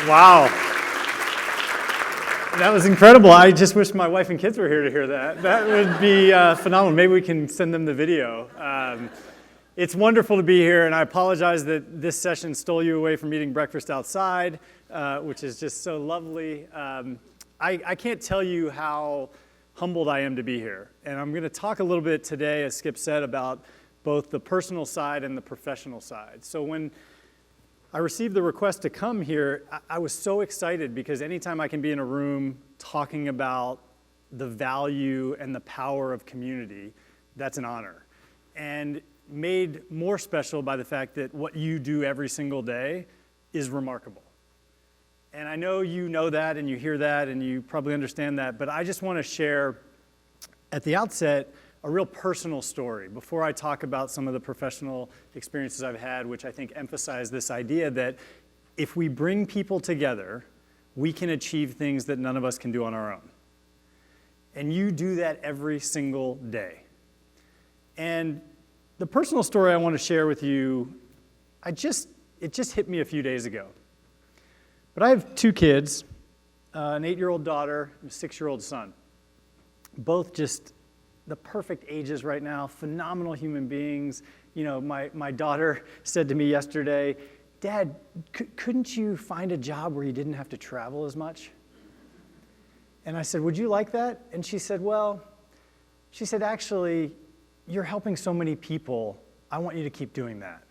Wow. That was incredible. I just wish my wife and kids were here to hear that. That would be phenomenal. Maybe we can send them the video. It's wonderful to be here, and I apologize that this session stole you away from eating breakfast outside, which is just so lovely. I can't tell you how humbled I am to be here. And I'm going to talk a little bit today, as Skip said, about both the personal side and the professional side. So when I received the request to come here, I was so excited because anytime I can be in a room talking about the value and the power of community, that's an honor. And made more special by the fact that what you do every single day is remarkable. And I know you know that and you hear that and you probably understand that, but I just want to share at the outset a real personal story before I talk about some of the professional experiences I've had, which I think emphasize this idea that if we bring people together, we can achieve things that none of us can do on our own. And you do that every single day. And the personal story I want to share with you, it just hit me a few days ago. But I have two kids, an 8-year-old daughter and a 6-year-old son. Both just the perfect ages right now, phenomenal human beings. You know, my daughter said to me yesterday, "Dad, couldn't you find a job where you didn't have to travel as much?" And I said, "Would you like that?" And she said, "Actually, you're helping so many people. I want you to keep doing that."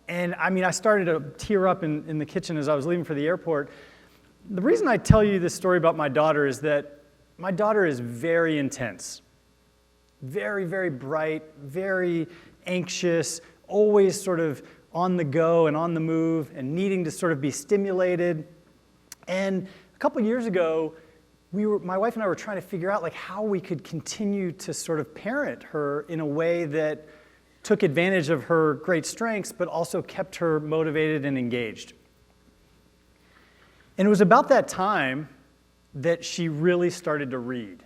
And I mean, I started to tear up in the kitchen as I was leaving for the airport. The reason I tell you this story about my daughter is that my daughter is very intense. Very, very bright, very anxious, always sort of on the go and on the move and needing to sort of be stimulated. And a couple years ago, my wife and I were trying to figure out like how we could continue to sort of parent her in a way that took advantage of her great strengths, but also kept her motivated and engaged. And it was about that time that she really started to read.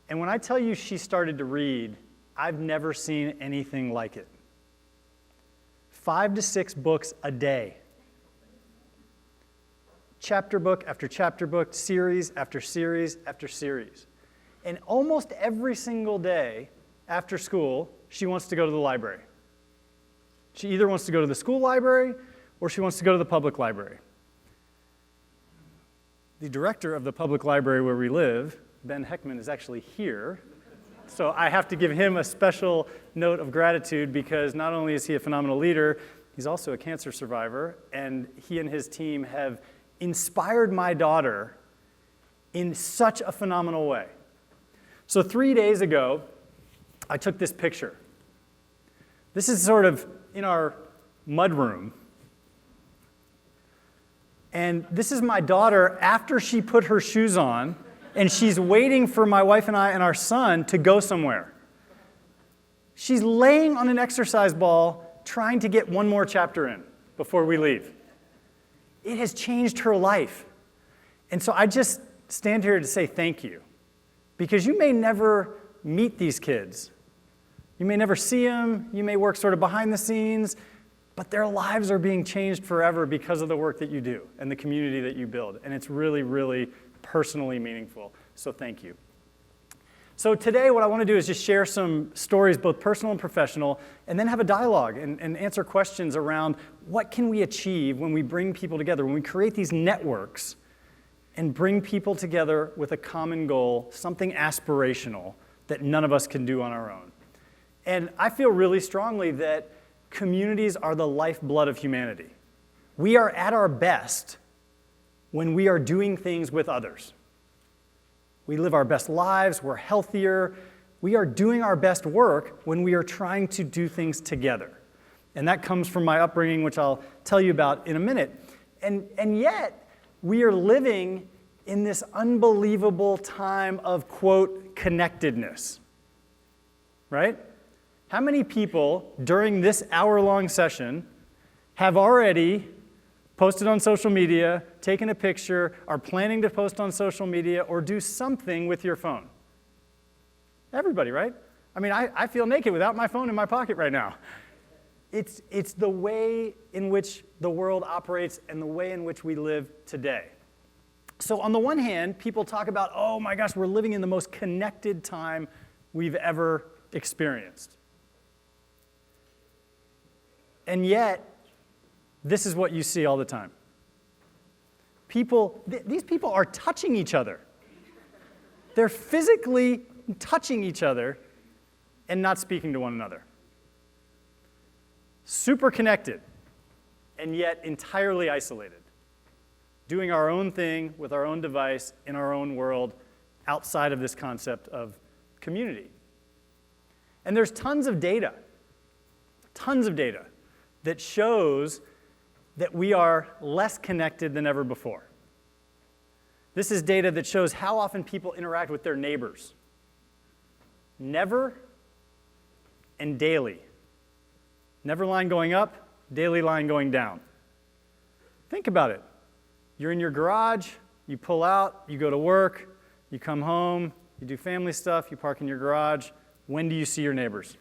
And when I tell you she started to read, I've never seen anything like it. 5 to 6 books a day. Chapter book after chapter book, series after series after series. And almost every single day after school, she wants to go to the library. She either wants to go to the school library or she wants to go to the public library. The director of the public library where we live, Ben Heckman, is actually here. So I have to give him a special note of gratitude because not only is he a phenomenal leader, he's also a cancer survivor, and he and his team have inspired my daughter in such a phenomenal way. So 3 days ago, I took this picture. This is sort of in our mudroom. And this is my daughter after she put her shoes on, and she's waiting for my wife and I and our son to go somewhere. She's laying on an exercise ball trying to get one more chapter in before we leave. It has changed her life. And so I just stand here to say thank you, because you may never meet these kids. You may never see them. You may work sort of behind the scenes, but their lives are being changed forever because of the work that you do and the community that you build. And it's really, really personally meaningful. So thank you. So today what I want to do is just share some stories, both personal and professional, and then have a dialogue and answer questions around what can we achieve when we bring people together, when we create these networks and bring people together with a common goal, something aspirational that none of us can do on our own. And I feel really strongly that communities are the lifeblood of humanity. We are at our best when we are doing things with others. We live our best lives, we're healthier. We are doing our best work when we are trying to do things together. And that comes from my upbringing, which I'll tell you about in a minute. And yet, we are living in this unbelievable time of, quote, connectedness, right? How many people during this hour-long session have already posted on social media, taken a picture, are planning to post on social media, or do something with your phone? Everybody, right? I mean, I feel naked without my phone in my pocket right now. It's the way in which the world operates and the way in which we live today. So on the one hand, people talk about, oh my gosh, we're living in the most connected time we've ever experienced. And yet, this is what you see all the time. These people are touching each other. They're physically touching each other and not speaking to one another. Super connected, and yet entirely isolated. Doing our own thing with our own device in our own world outside of this concept of community. And there's tons of data that shows that we are less connected than ever before. This is data that shows how often people interact with their neighbors. Never and daily. Never line going up, daily line going down. Think about it. You're in your garage, you pull out, you go to work, you come home, you do family stuff, you park in your garage. When do you see your neighbors?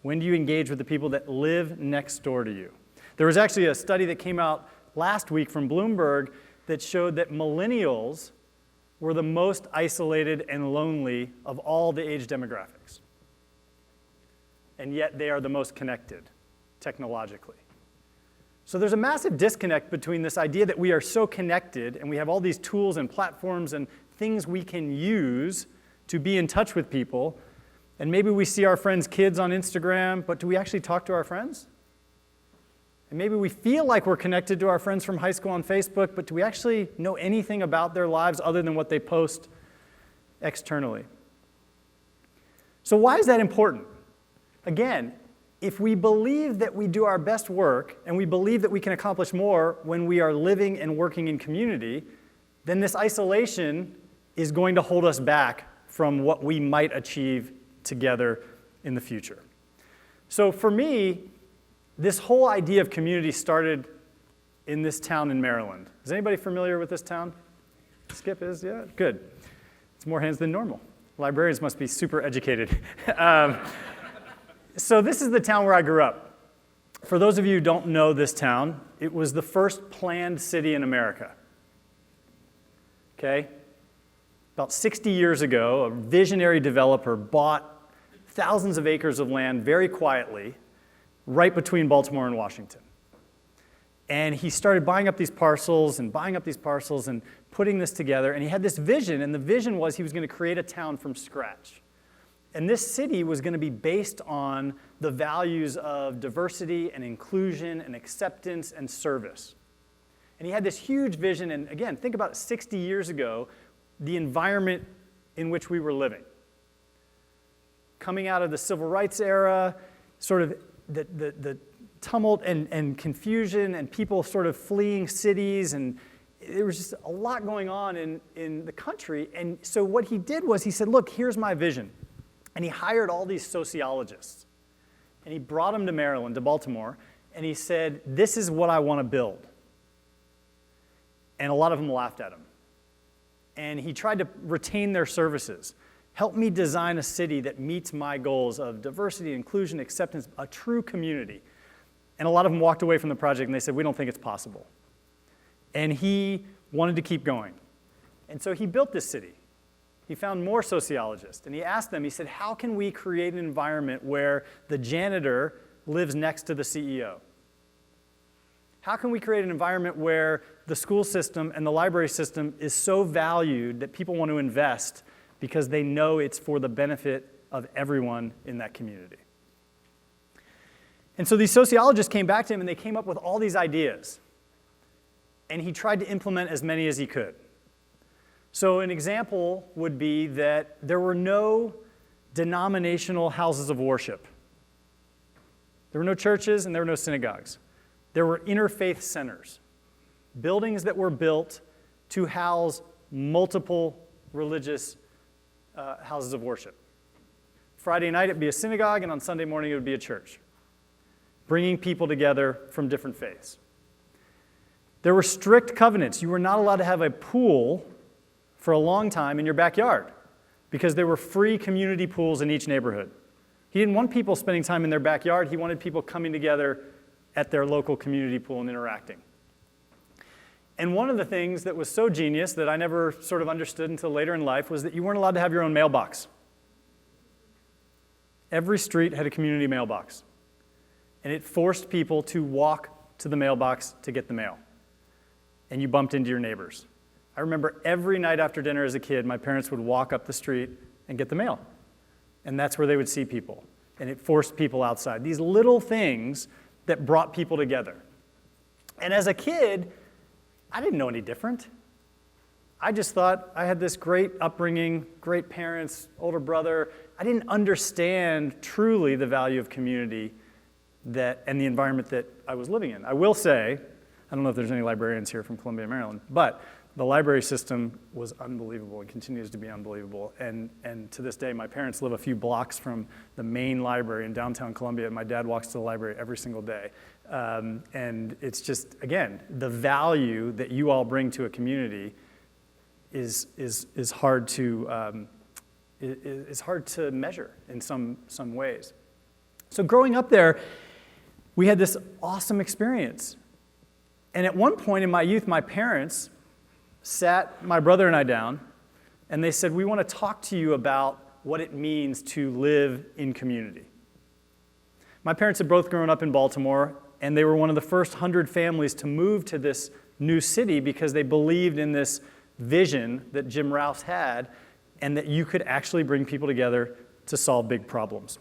When do you engage with the people that live next door to you? There was actually a study that came out last week from Bloomberg that showed that millennials were the most isolated and lonely of all the age demographics. And yet they are the most connected technologically. So there's a massive disconnect between this idea that we are so connected and we have all these tools and platforms and things we can use to be in touch with people, and maybe we see our friends' kids on Instagram, but do we actually talk to our friends? And maybe we feel like we're connected to our friends from high school on Facebook, but do we actually know anything about their lives other than what they post externally? So why is that important? Again, if we believe that we do our best work and we believe that we can accomplish more when we are living and working in community, then this isolation is going to hold us back from what we might achieve together in the future. So for me, this whole idea of community started in this town in Maryland. Is anybody familiar with this town? Skip is, yeah? Good. It's more hands than normal. Librarians must be super educated. So this is the town where I grew up. For those of you who don't know this town, it was the first planned city in America. Okay? About 60 years ago, a visionary developer bought thousands of acres of land very quietly right between Baltimore and Washington. And he started buying up these parcels and putting this together, and he had this vision, and the vision was he was going to create a town from scratch. And this city was going to be based on the values of diversity and inclusion and acceptance and service. And he had this huge vision, and again, think about it, 60 years ago, the environment in which we were living. Coming out of the civil rights era, sort of the tumult and confusion and people sort of fleeing cities, and there was just a lot going on in the country. And so what he did was he said, look, here's my vision. And he hired all these sociologists. And he brought them to Maryland, to Baltimore, and he said, this is what I want to build. And a lot of them laughed at him. And he tried to retain their services. Help me design a city that meets my goals of diversity, inclusion, acceptance, a true community. And a lot of them walked away from the project and they said, we don't think it's possible. And he wanted to keep going. And so he built this city. He found more sociologists, and he asked them, he said, how can we create an environment where the janitor lives next to the CEO? How can we create an environment where the school system and the library system is so valued that people want to invest because they know it's for the benefit of everyone in that community? And so these sociologists came back to him, and they came up with all these ideas. And he tried to implement as many as he could. So an example would be that there were no denominational houses of worship. There were no churches and there were no synagogues. There were interfaith centers, buildings that were built to house multiple religious houses of worship. Friday night it would be a synagogue, and on Sunday morning it would be a church, bringing people together from different faiths. There were strict covenants. You were not allowed to have a pool for a long time in your backyard because there were free community pools in each neighborhood. He didn't want people spending time in their backyard. He wanted people coming together at their local community pool and interacting. And one of the things that was so genius that I never sort of understood until later in life was that you weren't allowed to have your own mailbox. Every street had a community mailbox. And it forced people to walk to the mailbox to get the mail. And you bumped into your neighbors. I remember every night after dinner as a kid, my parents would walk up the street and get the mail. And that's where they would see people. And it forced people outside. These little things that brought people together. And as a kid, I didn't know any different. I just thought I had this great upbringing, great parents, older brother. I didn't understand truly the value of community and the environment that I was living in. I will say, I don't know if there's any librarians here from Columbia, Maryland, but the library system was unbelievable and continues to be unbelievable. And to this day, my parents live a few blocks from the main library in downtown Columbia, and my dad walks to the library every single day. And it's just, again, the value that you all bring to a community is hard to measure in some ways. So growing up there, we had this awesome experience. And at one point in my youth, my parents sat my brother and I down, and they said, we want to talk to you about what it means to live in community. My parents had both grown up in Baltimore, and they were one of the first 100 families to move to this new city because they believed in this vision that Jim Rouse had, and that you could actually bring people together to solve big problems.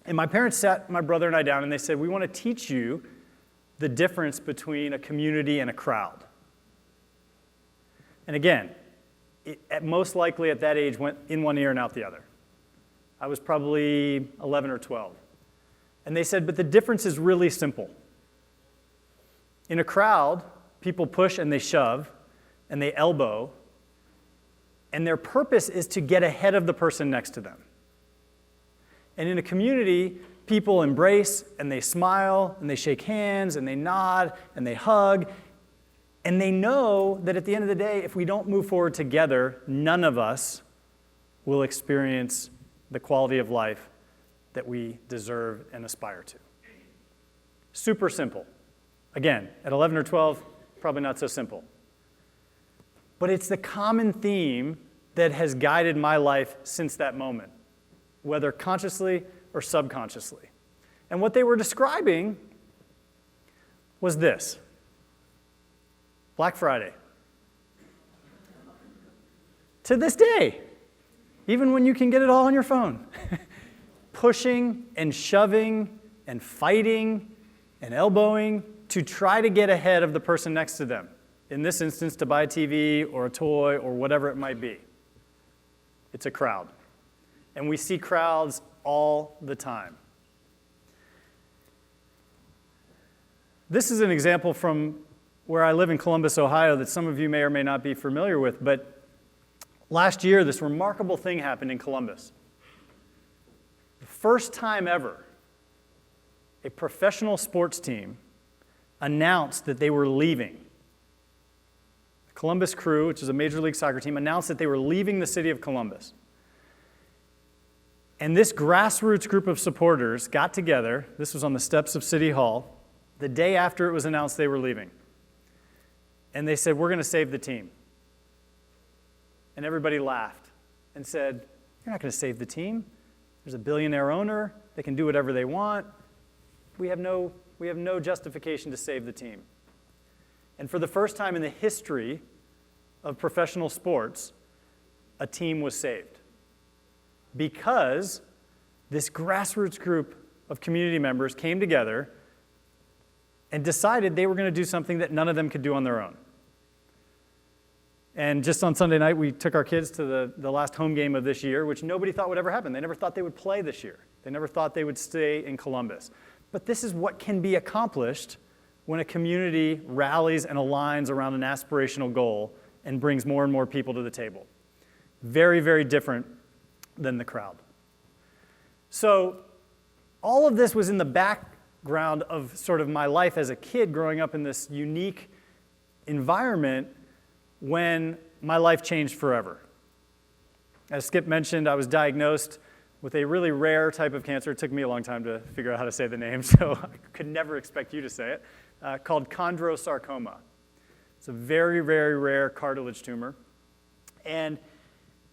And my parents sat my brother and I down, and they said, we want to teach you the difference between a community and a crowd. And again, most likely at that age went in one ear and out the other. I was probably 11 or 12. And they said, but the difference is really simple. In a crowd, people push and they shove and they elbow, and their purpose is to get ahead of the person next to them. And in a community, people embrace and they smile and they shake hands and they nod and they hug. And they know that at the end of the day, if we don't move forward together, none of us will experience the quality of life that we deserve and aspire to. Super simple. Again, at 11 or 12, probably not so simple. But it's the common theme that has guided my life since that moment, whether consciously or subconsciously. And what they were describing was this. Black Friday. To this day, even when you can get it all on your phone, pushing and shoving and fighting and elbowing to try to get ahead of the person next to them. In this instance, to buy a TV or a toy or whatever it might be. It's a crowd. And we see crowds all the time. This is an example from where I live in Columbus, Ohio, that some of you may or may not be familiar with, but last year, this remarkable thing happened in Columbus. The first time ever, a professional sports team announced that they were leaving. The Columbus Crew, which is a Major League Soccer team, announced that they were leaving the city of Columbus. And this grassroots group of supporters got together, this was on the steps of City Hall, the day after it was announced they were leaving. And they said, we're going to save the team. And everybody laughed and said, you're not going to save the team. There's a billionaire owner. They can do whatever they want. We have no justification to save the team. And for the first time in the history of professional sports, a team was saved. Because this grassroots group of community members came together and decided they were going to do something that none of them could do on their own. And just on Sunday night, we took our kids to the last home game of this year, which nobody thought would ever happen. They never thought they would play this year. They never thought they would stay in Columbus. But this is what can be accomplished when a community rallies and aligns around an aspirational goal and brings more and more people to the table. Very, very different than the crowd. So all of this was in the background of sort of my life as a kid growing up in this unique environment when my life changed forever. As Skip mentioned, I was diagnosed with a really rare type of cancer. It took me a long time to figure out how to say the name, so I could never expect you to say it, called chondrosarcoma. It's a very, very rare cartilage tumor. And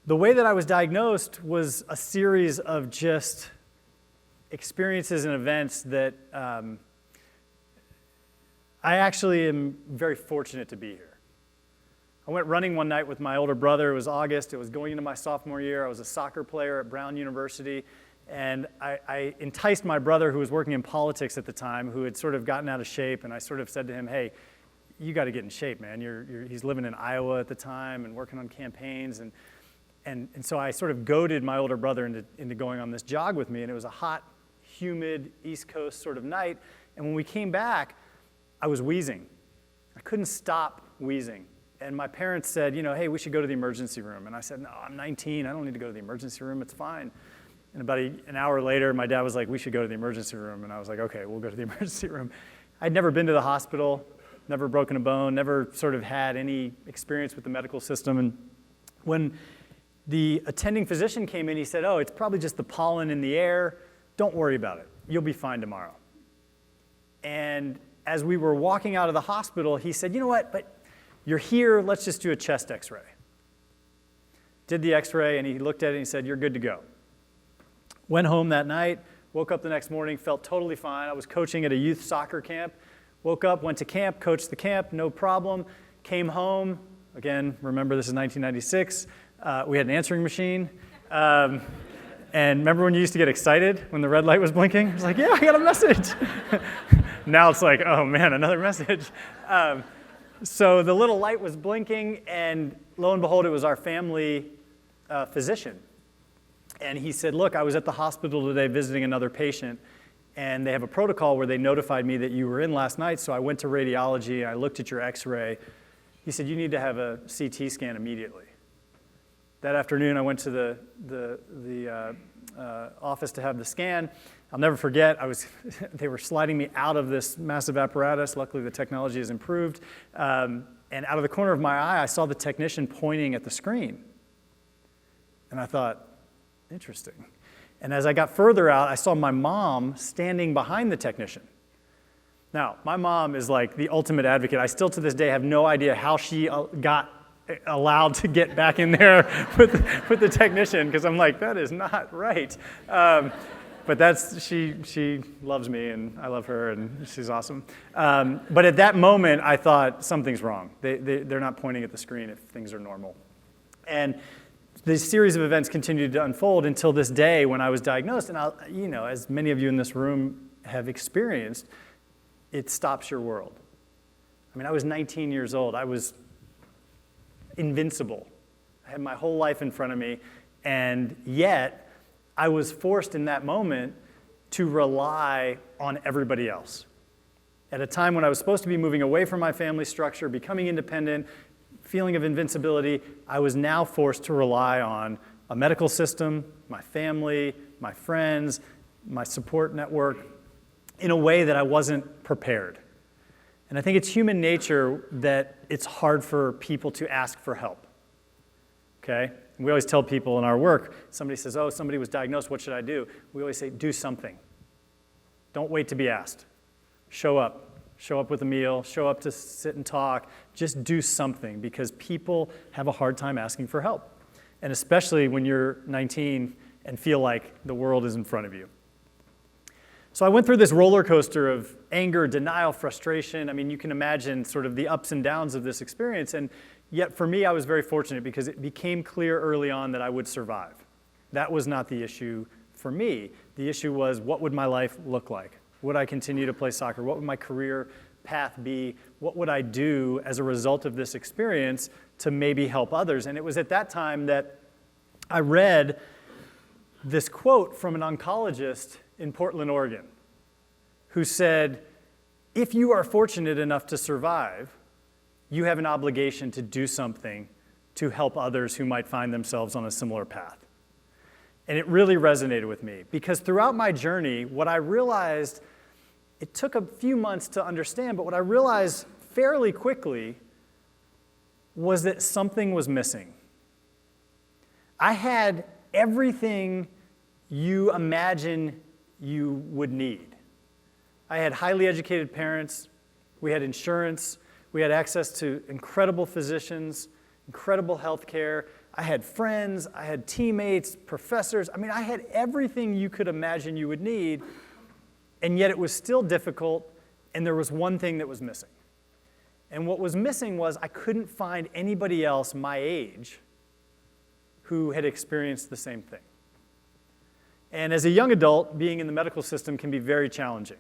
the way that I was diagnosed was a series of just experiences and events that I actually am very fortunate to be here. I went running one night with my older brother. It was August. It was going into my sophomore year. I was a soccer player at Brown University. And I enticed my brother, who was working in politics at the time, who had sort of gotten out of shape. And I sort of said to him, hey, you got to get in shape, man. He's living in Iowa at the time and working on campaigns. And so I sort of goaded my older brother into going on this jog with me. And it was a hot, humid, East Coast sort of night. And when we came back, I was wheezing. I couldn't stop wheezing. And my parents said, hey, we should go to the emergency room. And I said, no, I'm 19. I don't need to go to the emergency room. It's fine. And about an hour later, my dad was like, we should go to the emergency room. And I was like, okay, we'll go to the emergency room. I'd never been to the hospital, never broken a bone, never sort of had any experience with the medical system. And when the attending physician came in, he said, oh, it's probably just the pollen in the air. Don't worry about it. You'll be fine tomorrow. And as we were walking out of the hospital, he said, you know what, but you're here, let's just do a chest x-ray. Did the x-ray, and he looked at it and he said, you're good to go. Went home that night, woke up the next morning, felt totally fine. I was coaching at a youth soccer camp. Woke up, went to camp, coached the camp, no problem. Came home, again, remember this is 1996. We had an answering machine. And remember when you used to get excited when the red light was blinking? It was like, yeah, I got a message. Now it's like, oh man, another message. So the little light was blinking, and lo and behold, it was our family physician. And he said, look, I was at the hospital today visiting another patient, and they have a protocol where they notified me that you were in last night, so I went to radiology, I looked at your x-ray. He said, you need to have a CT scan immediately. That afternoon, I went to the office to have the scan. I'll never forget, they were sliding me out of this massive apparatus. Luckily, the technology has improved. And out of the corner of my eye, I saw the technician pointing at the screen. And I thought, interesting. And as I got further out, I saw my mom standing behind the technician. Now, my mom is like the ultimate advocate. I still to this day have no idea how she got allowed to get back in there with the technician, because I'm like, that is not right. But she loves me, and I love her, and she's awesome. But at that moment, I thought, something's wrong. They're not pointing at the screen if things are normal. And this series of events continued to unfold until this day when I was diagnosed. And as many of you in this room have experienced, it stops your world. I mean, I was 19 years old. I was invincible. I had my whole life in front of me, and yet I was forced in that moment to rely on everybody else. At a time when I was supposed to be moving away from my family structure, becoming independent, feeling of invincibility, I was now forced to rely on a medical system, my family, my friends, my support network, in a way that I wasn't prepared. And I think it's human nature that it's hard for people to ask for help, okay? And we always tell people in our work, somebody says, oh, somebody was diagnosed, what should I do? We always say, do something. Don't wait to be asked. Show up. Show up with a meal, show up to sit and talk. Just do something, because people have a hard time asking for help. And especially when you're 19 and feel like the world is in front of you. So I went through this roller coaster of anger, denial, frustration. I mean, you can imagine sort of the ups and downs of this experience. And yet for me, I was very fortunate because it became clear early on that I would survive. That was not the issue for me. The issue was, what would my life look like? Would I continue to play soccer? What would my career path be? What would I do as a result of this experience to maybe help others? And it was at that time that I read this quote from an oncologist in Portland, Oregon, who said, if you are fortunate enough to survive, you have an obligation to do something to help others who might find themselves on a similar path. And it really resonated with me, because throughout my journey, what I realized, it took a few months to understand, but what I realized fairly quickly was that something was missing. I had everything you imagine you would need. I had highly educated parents, we had insurance, we had access to incredible physicians, incredible health care. I had friends, I had teammates, professors. I mean, I had everything you could imagine you would need, and yet it was still difficult, and there was one thing that was missing. And what was missing was I couldn't find anybody else my age who had experienced the same thing. And as a young adult, being in the medical system can be very challenging.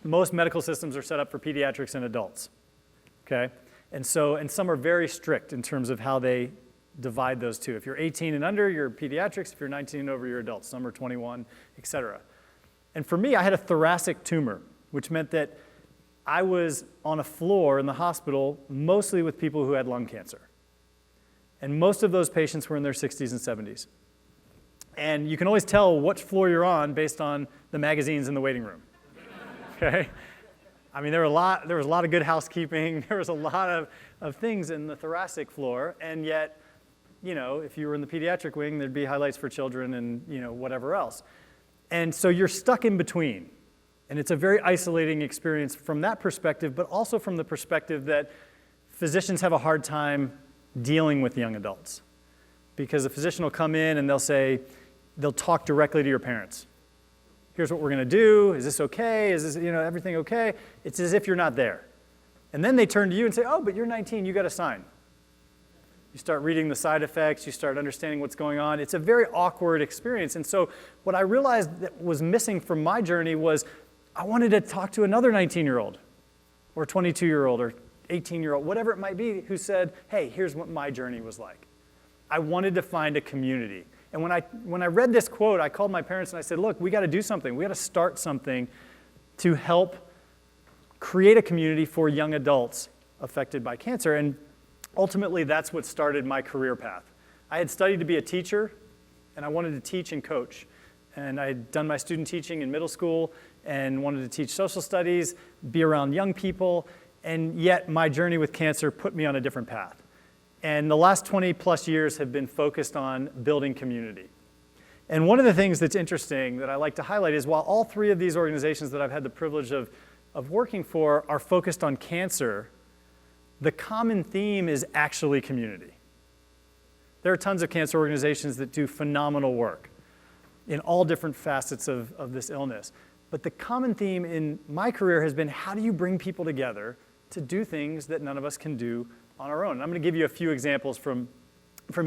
Most medical systems are set up for pediatrics and adults, okay? And some are very strict in terms of how they divide those two. If you're 18 and under, you're pediatrics. If you're 19 and over, you're adults. Some are 21, et cetera. And for me, I had a thoracic tumor, which meant that I was on a floor in the hospital mostly with people who had lung cancer. And most of those patients were in their 60s and 70s. And you can always tell which floor you're on based on the magazines in the waiting room. Okay? I mean, there was a lot of good housekeeping. There was a lot of things in the thoracic floor. And yet, you know, if you were in the pediatric wing, there'd be highlights for children and, you know, whatever else. And so you're stuck in between. And it's a very isolating experience from that perspective, but also from the perspective that physicians have a hard time dealing with young adults. Because the physician will come in and they'll talk directly to your parents. Here's what we're going to do. Is this okay? Is this, you know, everything okay? It's as if you're not there. And then they turn to you and say, oh, but you're 19, you got to sign. You start reading the side effects, you start understanding what's going on. It's a very awkward experience. And so what I realized that was missing from my journey was I wanted to talk to another 19-year-old or 22-year-old or 18-year-old, whatever it might be, who said, hey, here's what my journey was like. I wanted to find a community. And when I read this quote, I called my parents and I said, look, we got to do something. We got to start something to help create a community for young adults affected by cancer. And ultimately, that's what started my career path. I had studied to be a teacher, and I wanted to teach and coach. And I had done my student teaching in middle school and wanted to teach social studies, be around young people, and yet my journey with cancer put me on a different path. And the last 20 plus years have been focused on building community. And one of the things that's interesting that I like to highlight is while all three of these organizations that I've had the privilege of working for are focused on cancer, the common theme is actually community. There are tons of cancer organizations that do phenomenal work in all different facets of this illness. But the common theme in my career has been how do you bring people together to do things that none of us can do on our own? And I'm going to give you a few examples from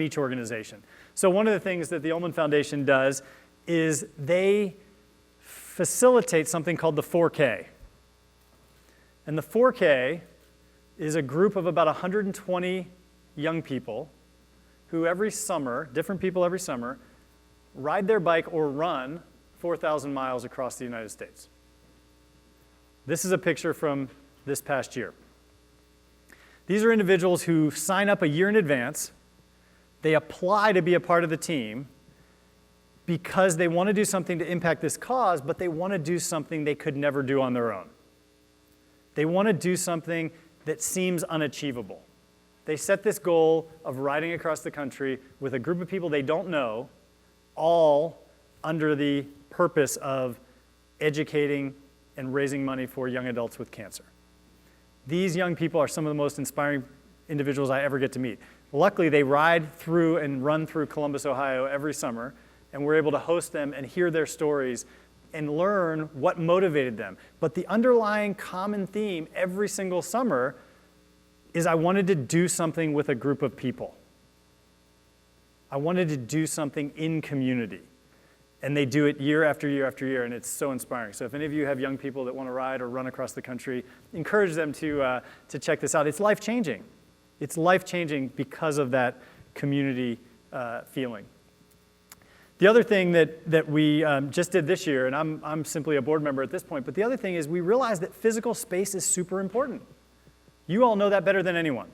each organization. So one of the things that the Ulman Foundation does is they facilitate something called the 4K. And the 4K is a group of about 120 young people who every summer, different people every summer, ride their bike or run 4,000 miles across the United States. This is a picture from this past year. These are individuals who sign up a year in advance. They apply to be a part of the team because they want to do something to impact this cause, but they want to do something they could never do on their own. They want to do something that seems unachievable. They set this goal of riding across the country with a group of people they don't know, all under the purpose of educating and raising money for young adults with cancer. These young people are some of the most inspiring individuals I ever get to meet. Luckily, they ride through and run through Columbus, Ohio every summer, and we're able to host them and hear their stories and learn what motivated them. But the underlying common theme every single summer is I wanted to do something with a group of people. I wanted to do something in community. And they do it year after year after year, and it's so inspiring. So if any of you have young people that want to ride or run across the country, encourage them to check this out. It's life-changing. It's life-changing because of that community feeling. The other thing that we just did this year, and I'm simply a board member at this point, but the other thing is we realized that physical space is super important. You all know that better than anyone.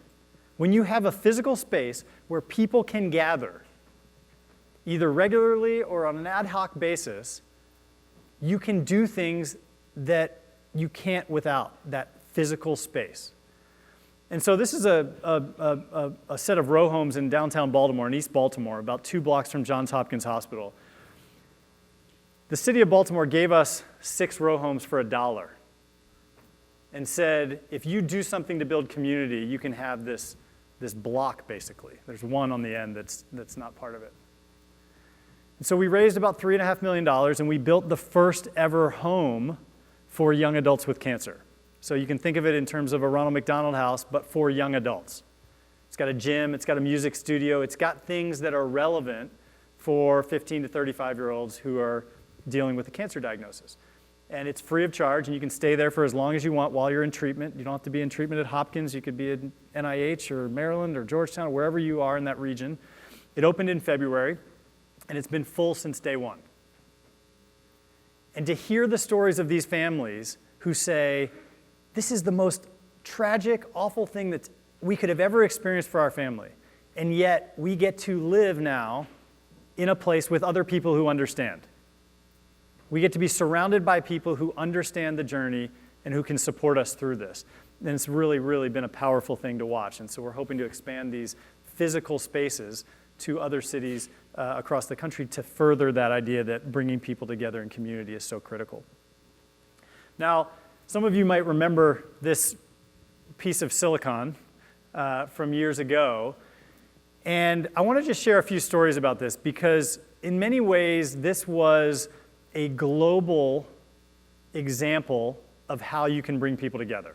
When you have a physical space where people can gather, either regularly or on an ad hoc basis, you can do things that you can't without that physical space. And so this is a set of row homes in downtown Baltimore, in East Baltimore, about 2 blocks from Johns Hopkins Hospital. The city of Baltimore gave us 6 row homes for $1 and said, if you do something to build community, you can have this block, basically. There's one on the end that's not part of it. And so we raised about $3.5 million, and we built the first ever home for young adults with cancer. So you can think of it in terms of a Ronald McDonald House, but for young adults. It's got a gym, it's got a music studio, it's got things that are relevant for 15 to 35-year-olds who are dealing with a cancer diagnosis. And it's free of charge, and you can stay there for as long as you want while you're in treatment. You don't have to be in treatment at Hopkins. You could be at NIH or Maryland or Georgetown or wherever you are in that region. It opened in February, and it's been full since day one. And to hear the stories of these families who say, this is the most tragic, awful thing that we could have ever experienced for our family, and yet we get to live now in a place with other people who understand. We get to be surrounded by people who understand the journey and who can support us through this. And it's really, really been a powerful thing to watch. And so we're hoping to expand these physical spaces to other cities across the country to further that idea that bringing people together in community is so critical. Now, some of you might remember this piece of silicon from years ago. And I want to just share a few stories about this because in many ways, this was a global example of how you can bring people together.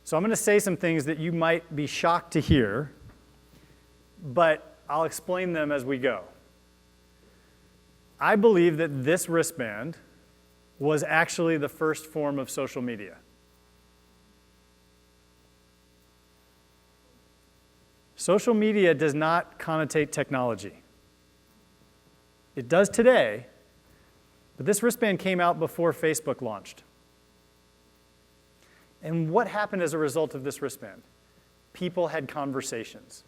So I'm going to say some things that you might be shocked to hear, but I'll explain them as we go. I believe that this wristband was actually the first form of social media. Social media does not connotate technology. It does today, but this wristband came out before Facebook launched. And what happened as a result of this wristband? People had conversations.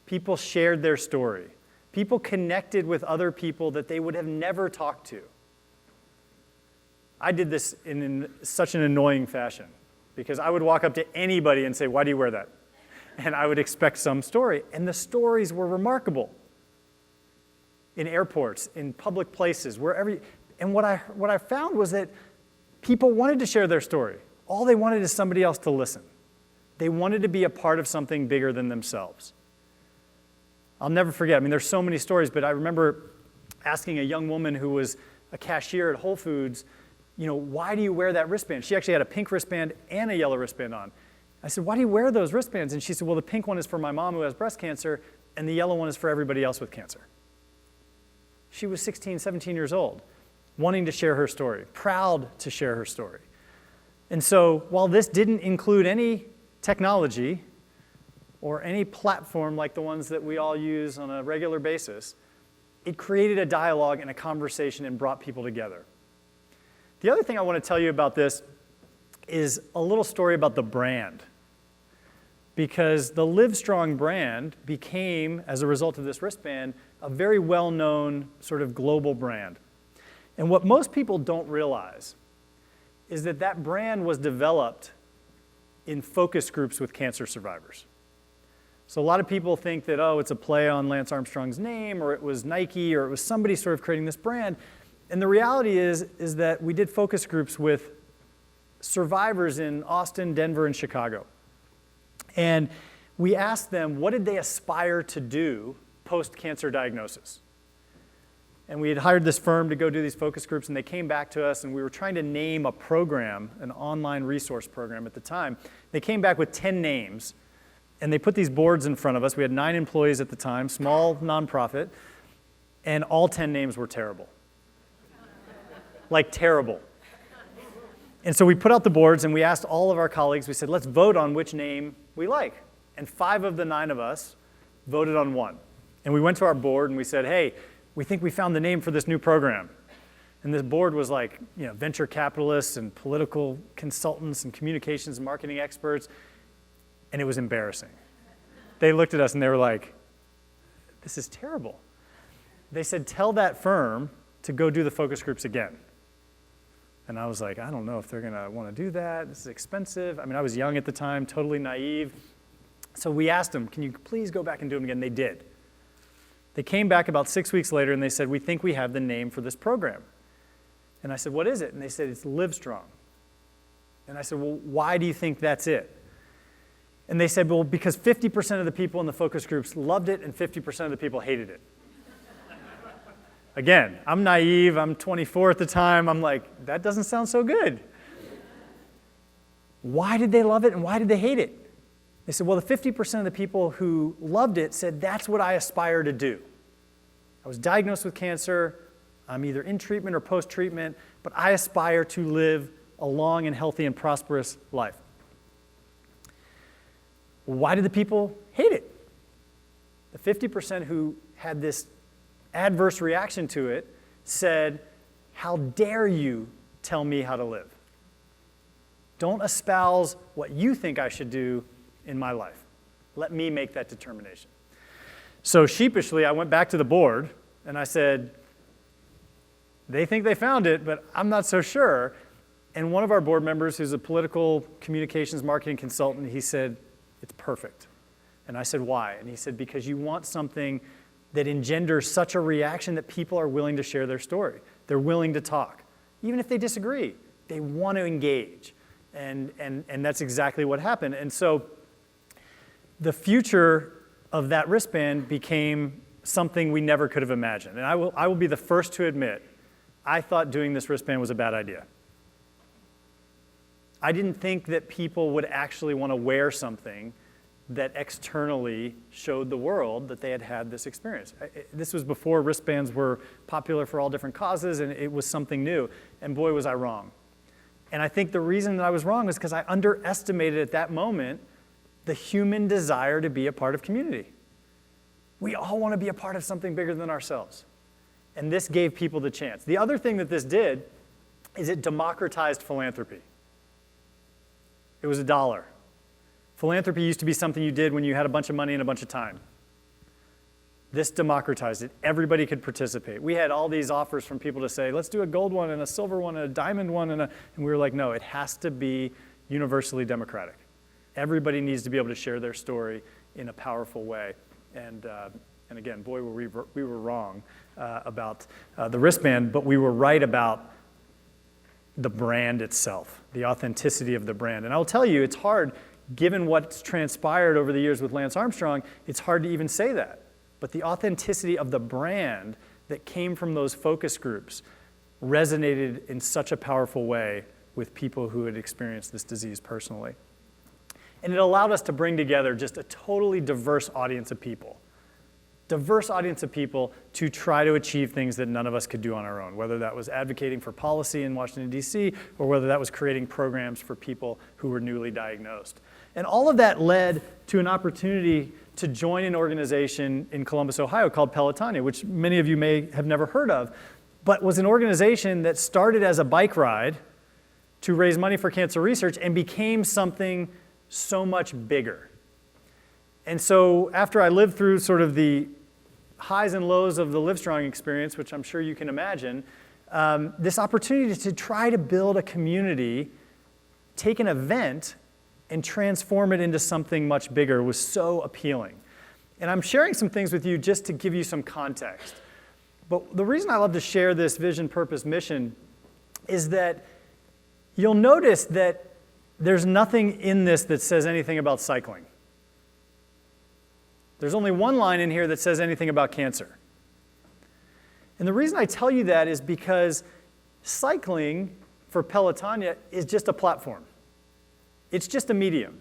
People shared their story. People connected with other people that they would have never talked to. I did this in such an annoying fashion because I would walk up to anybody and say, why do you wear that? And I would expect some story. And the stories were remarkable. In airports, in public places, wherever. And what I found was that people wanted to share their story. All they wanted is somebody else to listen. They wanted to be a part of something bigger than themselves. I'll never forget. I mean, there's so many stories, but I remember asking a young woman who was a cashier at Whole Foods, why do you wear that wristband? She actually had a pink wristband and a yellow wristband on. I said, why do you wear those wristbands? And she said, well, the pink one is for my mom who has breast cancer, and the yellow one is for everybody else with cancer. She was 16, 17 years old, wanting to share her story, proud to share her story. And so while this didn't include any technology or any platform like the ones that we all use on a regular basis, it created a dialogue and a conversation and brought people together. The other thing I want to tell you about this is a little story about the brand. Because the LiveStrong brand became, as a result of this wristband, a very well-known sort of global brand. And what most people don't realize is that that brand was developed in focus groups with cancer survivors. So a lot of people think that, it's a play on Lance Armstrong's name, or it was Nike, or it was somebody sort of creating this brand. And the reality is that we did focus groups with survivors in Austin, Denver, and Chicago. And we asked them, what did they aspire to do post-cancer diagnosis? And we had hired this firm to go do these focus groups, and they came back to us, and we were trying to name a program, an online resource program at the time. They came back with 10 names, and they put these boards in front of us. We had 9 employees at the time, small nonprofit, and all 10 names were terrible. Like terrible. And so we put out the boards, and we asked all of our colleagues, we said, let's vote on which name we like. And 5 of the 9 of us voted on one. And we went to our board, and we said, hey, we think we found the name for this new program. And this board was like, venture capitalists and political consultants and communications and marketing experts. And it was embarrassing. They looked at us, and they were like, this is terrible. They said, tell that firm to go do the focus groups again. And I was like, I don't know if they're going to want to do that. This is expensive. I mean, I was young at the time, totally naive. So we asked them, can you please go back and do them again? They did. They came back about 6 weeks later and they said, we think we have the name for this program. And I said, what is it? And they said, it's LiveStrong. And I said, well, why do you think that's it? And they said, well, because 50% of the people in the focus groups loved it and 50% of the people hated it. Again, I'm naive, I'm 24 at the time, I'm like, that doesn't sound so good. Why did they love it and why did they hate it? They said, well, the 50% of the people who loved it said, that's what I aspire to do. I was diagnosed with cancer, I'm either in treatment or post-treatment, but I aspire to live a long and healthy and prosperous life. Why did the people hate it? The 50% who had this adverse reaction to it said, how dare you tell me how to live? Don't espouse what you think I should do in my life. Let me make that determination. So sheepishly, I went back to the board and I said, they think they found it, but I'm not so sure. And one of our board members, who's a political communications marketing consultant, he said, it's perfect. And I said, why? And he said, because you want something that engenders such a reaction that people are willing to share their story. They're willing to talk. Even if they disagree, they want to engage. And that's exactly what happened. And so the future of that wristband became something we never could have imagined. And I will be the first to admit, I thought doing this wristband was a bad idea. I didn't think that people would actually want to wear something that externally showed the world that they had had this experience. This was before wristbands were popular for all different causes, and it was something new. And boy, was I wrong. And I think the reason that I was wrong is because I underestimated at that moment the human desire to be a part of community. We all want to be a part of something bigger than ourselves. And this gave people the chance. The other thing that this did is it democratized philanthropy. It was $1. Philanthropy used to be something you did when you had a bunch of money and a bunch of time. This democratized it. Everybody could participate. We had all these offers from people to say, let's do a gold one and a silver one and a diamond one. And we were like, no, it has to be universally democratic. Everybody needs to be able to share their story in a powerful way. And again, boy, we were wrong about the wristband, but we were right about the brand itself, the authenticity of the brand. And I'll tell you, it's hard, given what's transpired over the years with Lance Armstrong, it's hard to even say that. But the authenticity of the brand that came from those focus groups resonated in such a powerful way with people who had experienced this disease personally. And it allowed us to bring together just a totally diverse audience of people. Diverse audience of people to try to achieve things that none of us could do on our own, whether that was advocating for policy in Washington, D.C., or whether that was creating programs for people who were newly diagnosed. And all of that led to an opportunity to join an organization in Columbus, Ohio called Pelotonia, which many of you may have never heard of, but was an organization that started as a bike ride to raise money for cancer research and became something so much bigger. And so after I lived through sort of the highs and lows of the LiveStrong experience, which I'm sure you can imagine, this opportunity to try to build a community, take an event, and transform it into something much bigger was so appealing. And I'm sharing some things with you just to give you some context. But the reason I love to share this vision, purpose, mission is that you'll notice that there's nothing in this that says anything about cycling. There's only one line in here that says anything about cancer. And the reason I tell you that is because cycling for Pelotonia is just a platform. It's just a medium.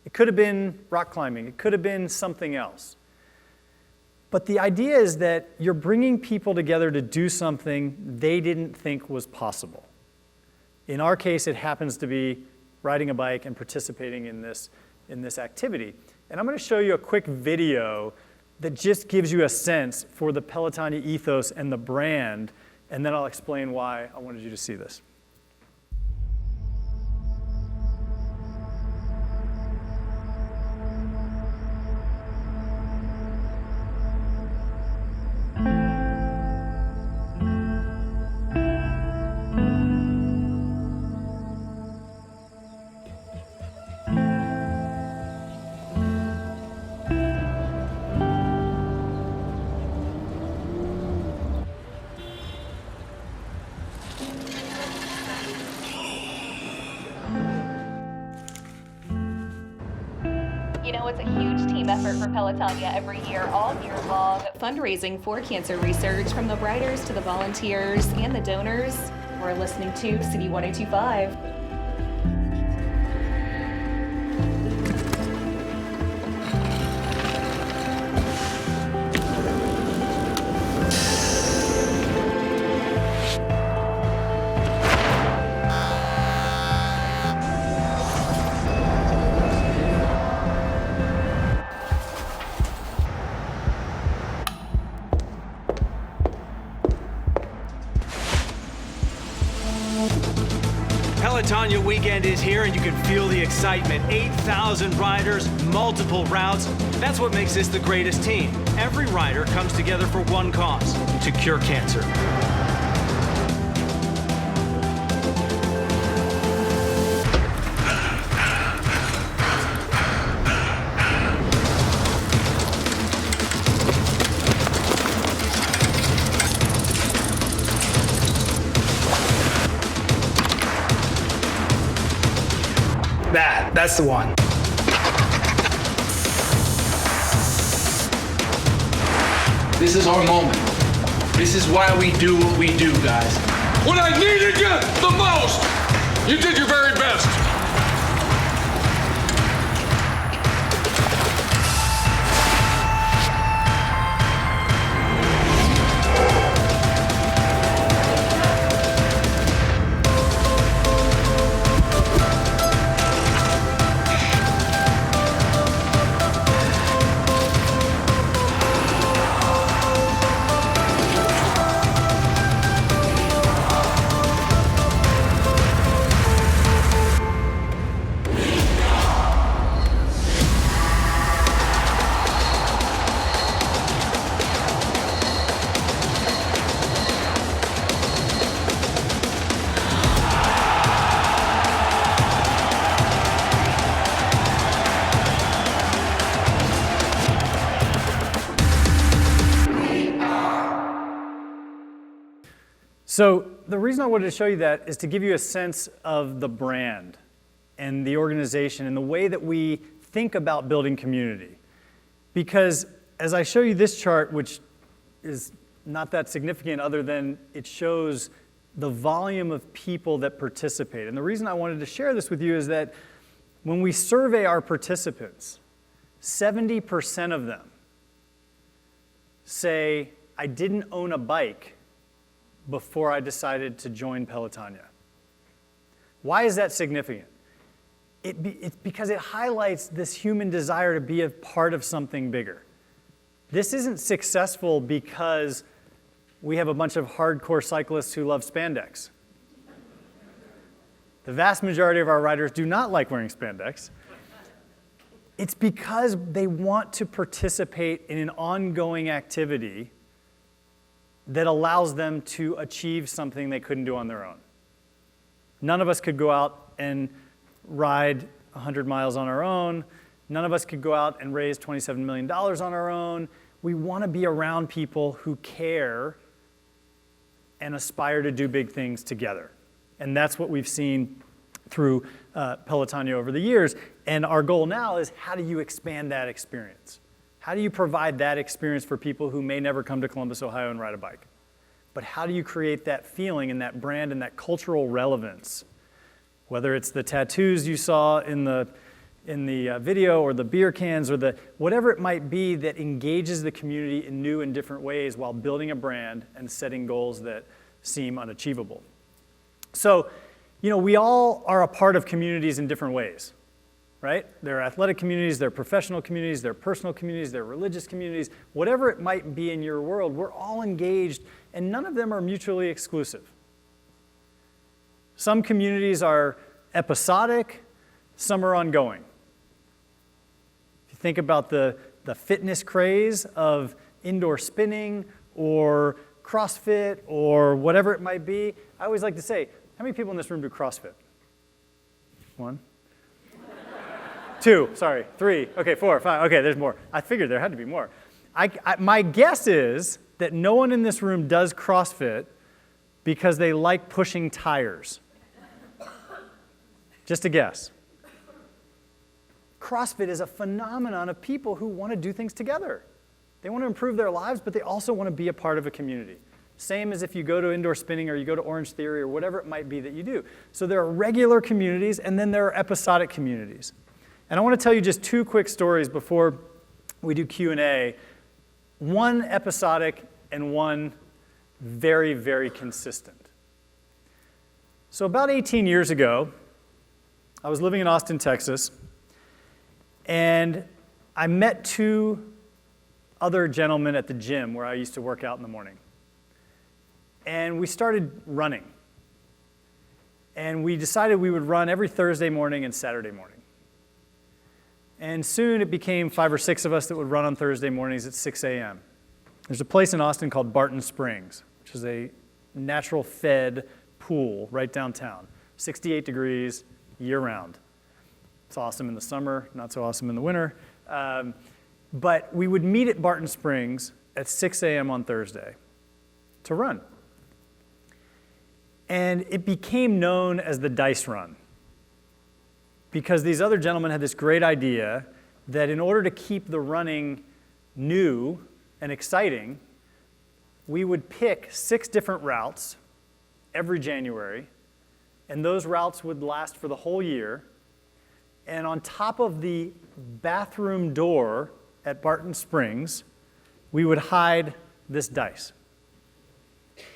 It could have been rock climbing. It could have been something else. But the idea is that you're bringing people together to do something they didn't think was possible. In our case, it happens to be riding a bike and participating in this activity. And I'm going to show you a quick video that just gives you a sense for the Pelotonia ethos and the brand, and then I'll explain why I wanted you to see this. know it's a huge team effort for Pelotonia every year, all year long. Fundraising for cancer research, from the riders to the volunteers and the donors. We're listening to City 1025. Pelotonia weekend is here and you can feel the excitement. 8,000 riders, multiple routes. That's what makes this the greatest team. Every rider comes together for one cause, to cure cancer. That's the one. This is our moment. This is why we do what we do, guys. When I needed you the most, you did your very best. So the reason I wanted to show you that is to give you a sense of the brand and the organization and the way that we think about building community. Because as I show you this chart, which is not that significant other than it shows the volume of people that participate. And the reason I wanted to share this with you is that when we survey our participants, 70% of them say, I didn't own a bike before I decided to join Pelotonia. Why is that significant? It's because it highlights this human desire to be a part of something bigger. This isn't successful because we have a bunch of hardcore cyclists who love spandex. The vast majority of our riders do not like wearing spandex. It's because they want to participate in an ongoing activity that allows them to achieve something they couldn't do on their own. None of us could go out and ride 100 miles on our own. None of us could go out and raise $27 million on our own. We want to be around people who care and aspire to do big things together. And that's what we've seen through Pelotonia over the years. And our goal now is, how do you expand that experience? How do you provide that experience for people who may never come to Columbus, Ohio and ride a bike? But how do you create that feeling and that brand and that cultural relevance? Whether it's the tattoos you saw in the video, or the beer cans, or whatever it might be that engages the community in new and different ways while building a brand and setting goals that seem unachievable. So, we all are a part of communities in different ways. Right? There are athletic communities, there are professional communities, there are personal communities, there are religious communities. Whatever it might be in your world, we're all engaged, and none of them are mutually exclusive. Some communities are episodic, some are ongoing. If you think about the fitness craze of indoor spinning or CrossFit or whatever it might be, I always like to say, how many people in this room do CrossFit? 1? 2, sorry, 3, okay, 4, 5, okay, there's more. I figured there had to be more. My guess is that no one in this room does CrossFit because they like pushing tires. Just a guess. CrossFit is a phenomenon of people who want to do things together. They want to improve their lives, but they also want to be a part of a community. Same as if you go to indoor spinning or you go to Orange Theory or whatever it might be that you do. So there are regular communities, and then there are episodic communities. And I want to tell you just 2 quick stories before we do Q&A. One episodic and one very, very consistent. So about 18 years ago, I was living in Austin, Texas, and I met 2 other gentlemen at the gym where I used to work out in the morning. And we started running. And we decided we would run every Thursday morning and Saturday morning. And soon it became 5 or 6 of us that would run on Thursday mornings at 6 a.m. There's a place in Austin called Barton Springs, which is a natural fed pool right downtown. 68 degrees year-round. It's awesome in the summer, not so awesome in the winter. But we would meet at Barton Springs at 6 a.m. on Thursday to run. And it became known as the Dice Run because these other gentlemen had this great idea that in order to keep the running new and exciting, we would pick 6 different routes every January, and those routes would last for the whole year. And on top of the bathroom door at Barton Springs, we would hide this dice.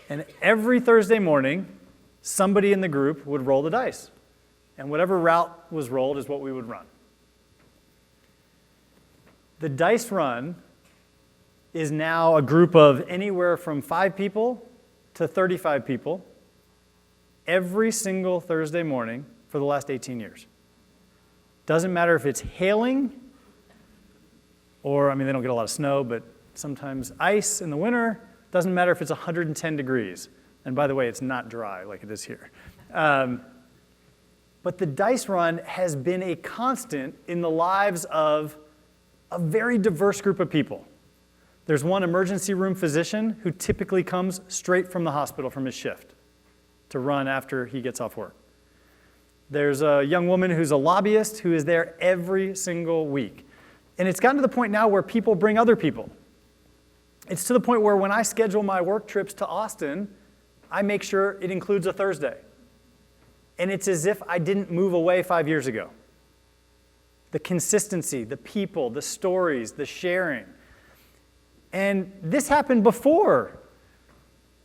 And every Thursday morning, somebody in the group would roll the dice. And whatever route was rolled is what we would run. The Dice Run is now a group of anywhere from 5 people to 35 people every single Thursday morning for the last 18 years. Doesn't matter if it's hailing or, they don't get a lot of snow, but sometimes ice in the winter. Doesn't matter if it's 110 degrees. And by the way, it's not dry like it is here. But the Dice Run has been a constant in the lives of a very diverse group of people. There's one emergency room physician who typically comes straight from the hospital from his shift to run after he gets off work. There's a young woman who's a lobbyist who is there every single week. And it's gotten to the point now where people bring other people. It's to the point where when I schedule my work trips to Austin, I make sure it includes a Thursday. And it's as if I didn't move away 5 years ago. The consistency, the people, the stories, the sharing. And this happened before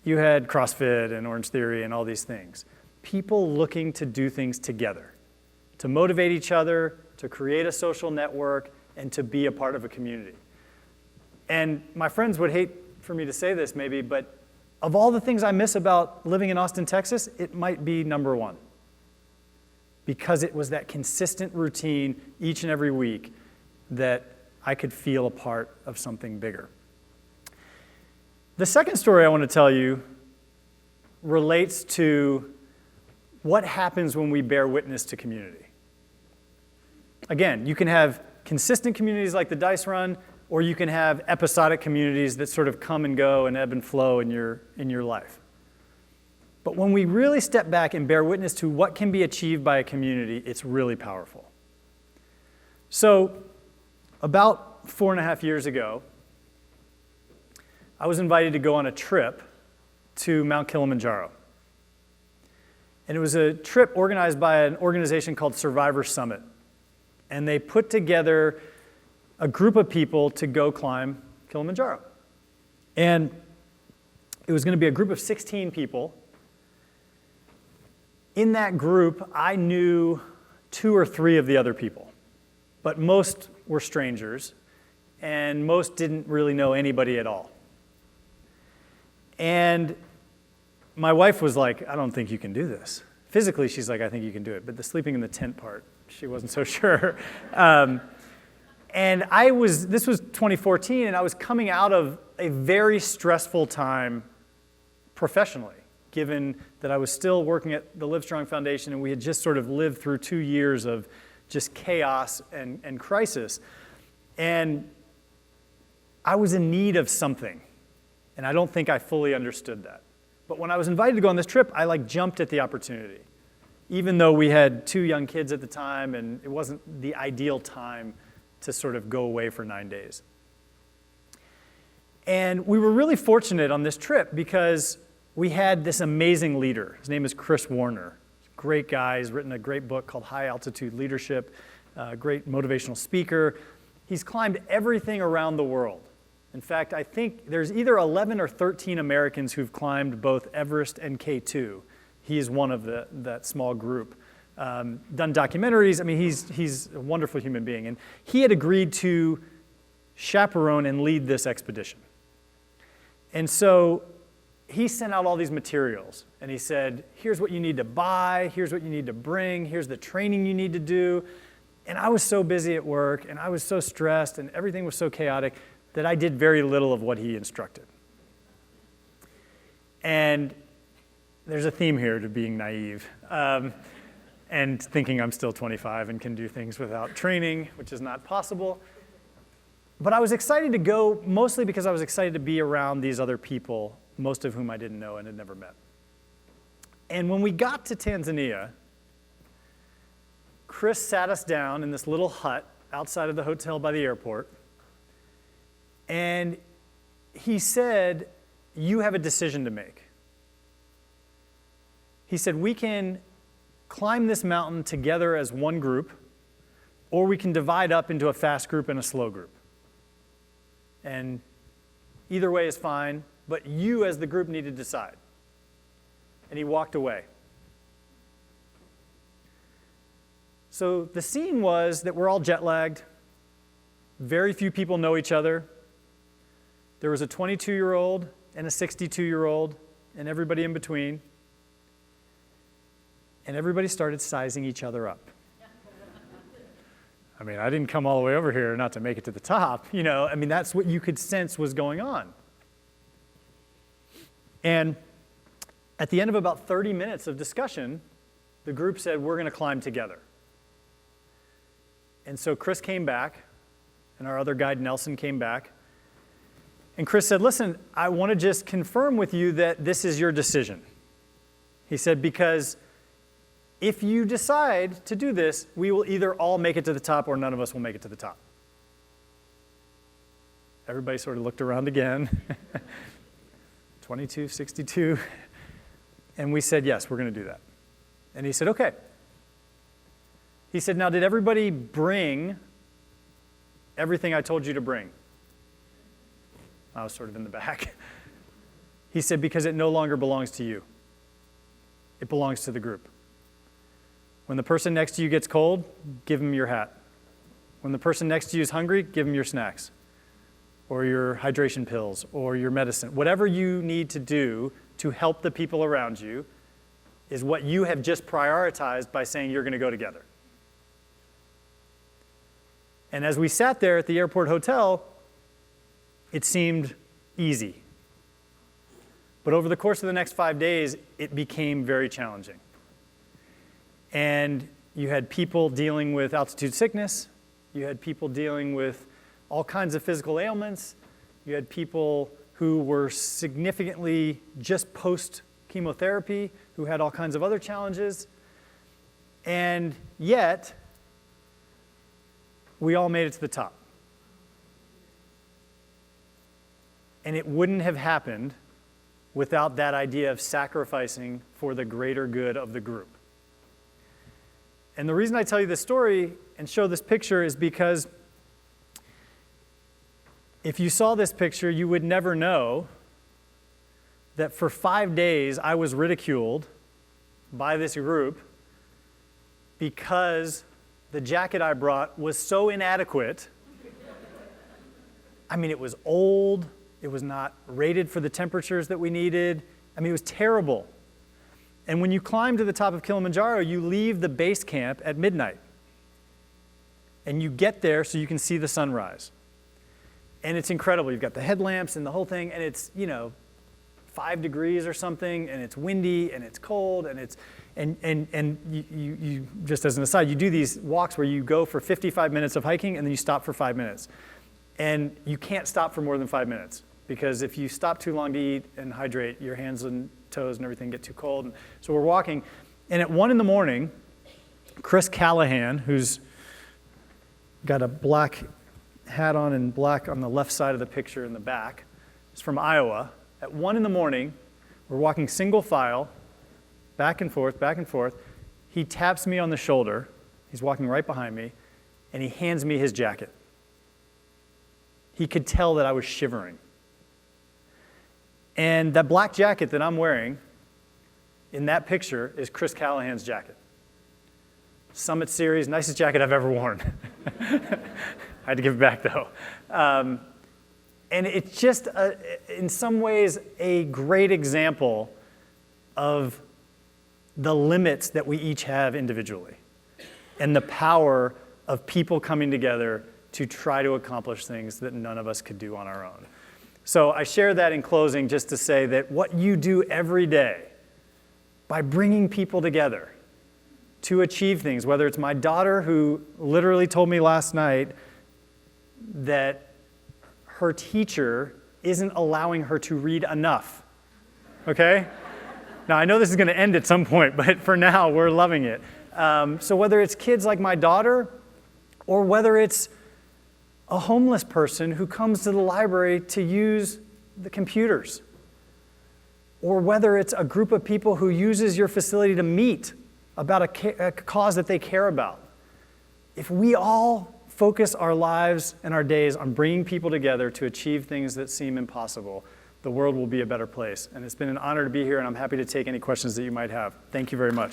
you had CrossFit and Orange Theory and all these things. People looking to do things together, to motivate each other, to create a social network, and to be a part of a community. And my friends would hate for me to say this maybe, but of all the things I miss about living in Austin, Texas, it might be number 1. Because it was that consistent routine each and every week that I could feel a part of something bigger. The second story I want to tell you relates to what happens when we bear witness to community. Again, you can have consistent communities like the Dice Run, or you can have episodic communities that sort of come and go and ebb and flow in your life. But when we really step back and bear witness to what can be achieved by a community, it's really powerful. So about 4.5 years ago, I was invited to go on a trip to Mount Kilimanjaro. And it was a trip organized by an organization called Survivor Summit. And they put together a group of people to go climb Kilimanjaro. And it was going to be a group of 16 people. In that group, I knew 2 or 3 of the other people, but most were strangers, and most didn't really know anybody at all. And my wife was like, I don't think you can do this. Physically, she's like, I think you can do it, but the sleeping in the tent part, she wasn't so sure. And this was 2014, and I was coming out of a very stressful time professionally, given that I was still working at the LIVESTRONG Foundation, and we had just sort of lived through 2 years of just chaos and crisis. And I was in need of something, and I don't think I fully understood that. But when I was invited to go on this trip, I jumped at the opportunity. even though we had 2 young kids at the time and it wasn't the ideal time to sort of go away for 9 days. And we were really fortunate on this trip because we had this amazing leader. His name is Chris Warner. Great guy. He's written a great book called High Altitude Leadership, great motivational speaker. He's climbed everything around the world. In fact, I think there's either 11 or 13 Americans who've climbed both Everest and K2. He is one of that small group. Done documentaries. I mean, he's a wonderful human being. And he had agreed to chaperone and lead this expedition. And so he sent out all these materials. And he said, here's what you need to buy. Here's what you need to bring. Here's the training you need to do. And I was so busy at work, and I was so stressed, and everything was so chaotic that I did very little of what he instructed. And there's a theme here to being naive and thinking I'm still 25 and can do things without training, which is not possible. But I was excited to go mostly because I was excited to be around these other people, most of whom I didn't know and had never met. And when we got to Tanzania, Chris sat us down in this little hut outside of the hotel by the airport, and he said, you have a decision to make. He said, we can climb this mountain together as one group, or we can divide up into a fast group and a slow group. And either way is fine, but you as the group need to decide. And he walked away. So the scene was that we're all jet lagged. Very few people know each other. There was a 22-year-old and a 62-year-old and everybody in between. And everybody started sizing each other up. I mean, I didn't come all the way over here not to make it to the top. You know, I mean, that's what you could sense was going on. And at the end of about 30 minutes of discussion, the group said, we're going to climb together. And so Chris came back, and our other guide, Nelson, came back. And Chris said, listen, I want to just confirm with you that this is your decision. He said, because if you decide to do this, we will either all make it to the top or none of us will make it to the top. Everybody sort of looked around again. 22, 62. And we said, yes, we're going to do that. And he said, okay. He said, now, did everybody bring everything I told you to bring? I was sort of in the back. He said, because it no longer belongs to you. It belongs to the group. When the person next to you gets cold, give them your hat. When the person next to you is hungry, give them your snacks or your hydration pills or your medicine. Whatever you need to do to help the people around you is what you have just prioritized by saying you're going to go together. And as we sat there at the airport hotel, it seemed easy. But over the course of the next 5 days, it became very challenging. And you had people dealing with altitude sickness. You had people dealing with all kinds of physical ailments. You had people who were significantly just post-chemotherapy, who had all kinds of other challenges. And yet, we all made it to the top. And it wouldn't have happened without that idea of sacrificing for the greater good of the group. And the reason I tell you this story and show this picture is because if you saw this picture, you would never know that for 5 days I was ridiculed by this group because the jacket I brought was so inadequate. I mean, it was old. It was not rated for the temperatures that we needed. I mean, it was terrible. And when you climb to the top of Kilimanjaro, you leave the base camp at midnight. And you get there so you can see the sunrise. And it's incredible. You've got the headlamps and the whole thing, and it's, 5 degrees or something, and it's windy, and it's cold, and it's, and you just as an aside, you do these walks where you go for 55 minutes of hiking, and then you stop for 5 minutes. And you can't stop for more than 5 minutes, because if you stop too long to eat and hydrate, your hands and toes and everything get too cold. And so we're walking, And at 1 in the morning, Chris Callahan, who's got a black hat on and black on the left side of the picture in the back, is from Iowa. At 1 in the morning, we're walking single file, back and forth, back and forth. He taps me on the shoulder. He's walking right behind me, and he hands me his jacket. He could tell that I was shivering. And that black jacket that I'm wearing in that picture is Chris Callahan's jacket. Summit Series, nicest jacket I've ever worn. I had to give it back though. And it's just, in some ways, a great example of the limits that we each have individually and the power of people coming together to try to accomplish things that none of us could do on our own. So I share that in closing just to say that what you do every day by bringing people together to achieve things, whether it's my daughter who literally told me last night that her teacher isn't allowing her to read enough, okay? Now, I know this is going to end at some point, but for now, we're loving it. So whether it's kids like my daughter, or whether it's a homeless person who comes to the library to use the computers, or whether it's a group of people who uses your facility to meet about a cause that they care about, if we all focus our lives and our days on bringing people together to achieve things that seem impossible, the world will be a better place. And it's been an honor to be here, and I'm happy to take any questions that you might have. Thank you very much.